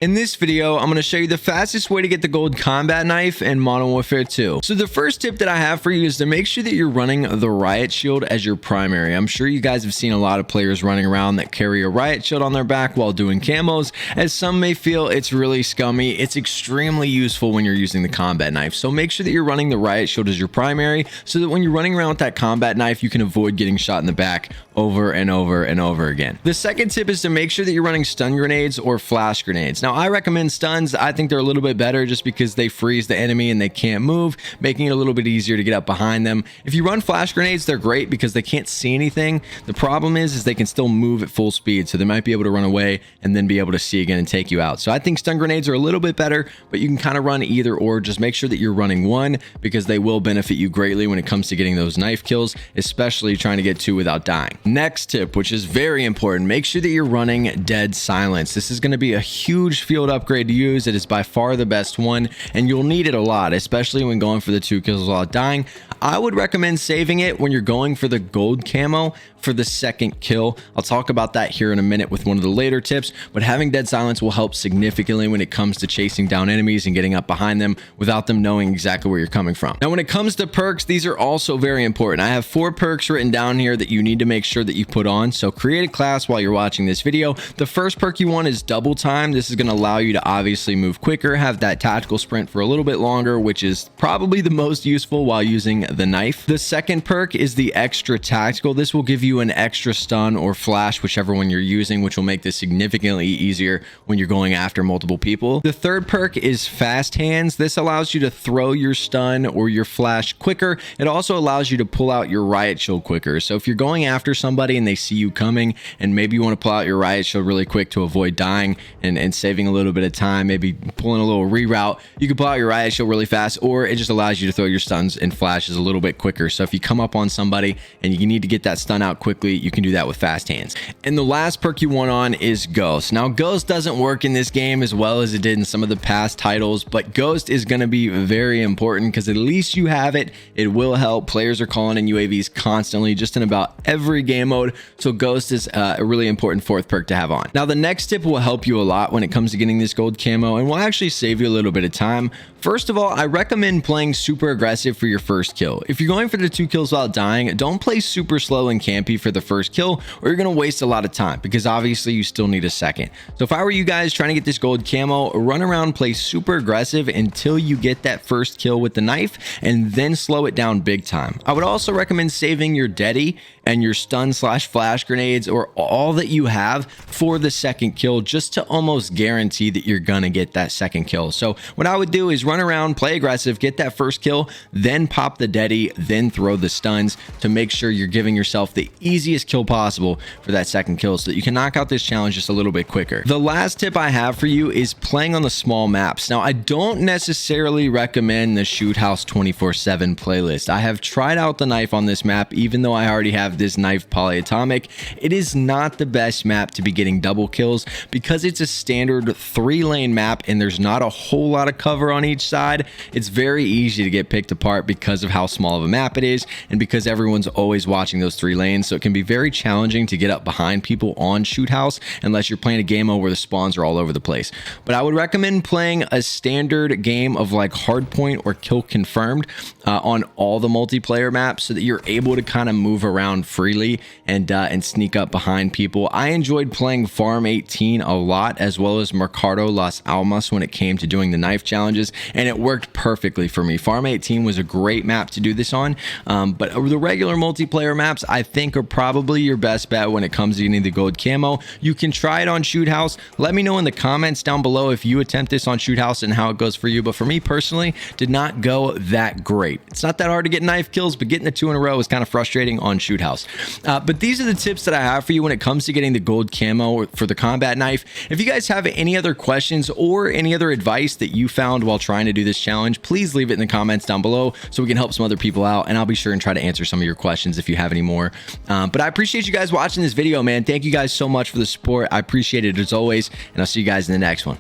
In this video, I'm going to show you the fastest way to get the gold combat knife in Modern Warfare 2. So the first tip that I have for you is to make sure that you're running the riot shield as your primary. I'm sure you guys have seen a lot of players running around that carry a riot shield on their back while doing camos. As some may feel it's really scummy, it's extremely useful when you're using the combat knife. So make sure that you're running the riot shield as your primary so that when you're running around with that combat knife, you can avoid getting shot in the back over and over and over again. The second tip is to make sure that you're running stun grenades or flash grenades. Now, I recommend stuns. I think they're a little bit better just because they freeze the enemy and they can't move, making it a little bit easier to get up behind them. If you run flash grenades, they're great because they can't see anything. The problem is they can still move at full speed, so they might be able to run away and then be able to see again and take you out. So I think stun grenades are a little bit better, but you can kind of run either or. Just make sure that you're running one because they will benefit you greatly when it comes to getting those knife kills, especially trying to get two without dying. Next tip, which is very important, make sure that you're running dead silence. This is going to be a huge field upgrade to use. It is by far the best one, and you'll need it a lot, especially when going for the 2 kills without dying. I would recommend saving it when you're going for the gold camo for the second kill. I'll talk about that here in a minute with one of the later tips, but having dead silence will help significantly when it comes to chasing down enemies and getting up behind them without them knowing exactly where you're coming from. Now, when it comes to perks, these are also very important. I have 4 perks written down here that you need to make sure that you put on. So create a class while you're watching this video. The first perk you want is double time. This is going to allow you to obviously move quicker, have that tactical sprint for a little bit longer, which is probably the most useful while using the knife. The second perk is the extra tactical. This will give you an extra stun or flash, whichever one you're using, which will make this significantly easier when you're going after multiple people. The third perk is fast hands. This allows you to throw your stun or your flash quicker. It also allows you to pull out your riot shield quicker. So if you're going after somebody and they see you coming and maybe you want to pull out your riot shield really quick to avoid dying and saving a little bit of time, maybe pulling a little reroute, you can pull out your riot shield really fast, or it just allows you to throw your stuns and flashes a little bit quicker. So if you come up on somebody and you need to get that stun out quickly, you can do that with fast hands. And the last perk you want on is Ghost. Now, Ghost doesn't work in this game as well as it did in some of the past titles, but Ghost is going to be very important because at least you have it. It will help. Players are calling in UAVs constantly, just in about every game mode. So Ghost is a really important 4th perk to have on. Now, the next tip will help you a lot when it comes to getting this gold camo and will actually save you a little bit of time. First of all, I recommend playing super aggressive for your first kill. If you're going for the 2 kills without dying, don't play super slow and campy for the first kill, or you're going to waste a lot of time because obviously you still need a second. So if I were you guys trying to get this gold camo, run around, play super aggressive until you get that first kill with the knife, and then slow it down big time. I would also recommend saving your deady and your stun / flash grenades or all that you have for the second kill, just to almost guarantee that you're gonna get that second kill. So what I would do is run around, play aggressive, get that first kill, then pop the deady, then throw the stuns to make sure you're giving yourself the easiest kill possible for that second kill so that you can knock out this challenge just a little bit quicker. The last tip I have for you is playing on the small maps. Now, I don't necessarily recommend the Shoot House 24/7 playlist. I have tried out the knife on this map, even though I already have this knife polyatomic. It is not the best map to be getting double kills because it's a standard 3-lane map and there's not a whole lot of cover on each side. It's very easy to get picked apart because of how small of a map it is and because everyone's always watching those 3 lanes. So it can be very challenging to get up behind people on Shoot House unless you're playing a game mode where the spawns are all over the place. But I would recommend playing a standard game of like Hardpoint or Kill Confirmed on all the multiplayer maps so that you're able to kind of move around freely and sneak up behind people. I enjoyed playing Farm 18 a lot, as well as Mercado Las Almas when it came to doing the knife challenges, and it worked perfectly for me. Farm 18 was a great map to do this on, but the regular multiplayer maps I think are probably your best bet when it comes to getting the gold camo. You can try it on Shoot House. Let me know in the comments down below if you attempt this on Shoot House and how it goes for you, but for me personally, did not go that great. It's not that hard to get knife kills, but getting the 2 in a row is kind of frustrating on Shoot House. But these are the tips that I have for you when it comes to getting the gold camo for the combat knife. If you guys have any other questions or any other advice that you found while trying to do this challenge, please leave it in the comments down below so we can help some other people out, and I'll be sure and try to answer some of your questions if you have any more. But I appreciate you guys watching this video, man. Thank you guys so much for the support. I appreciate it as always, and I'll see you guys in the next one.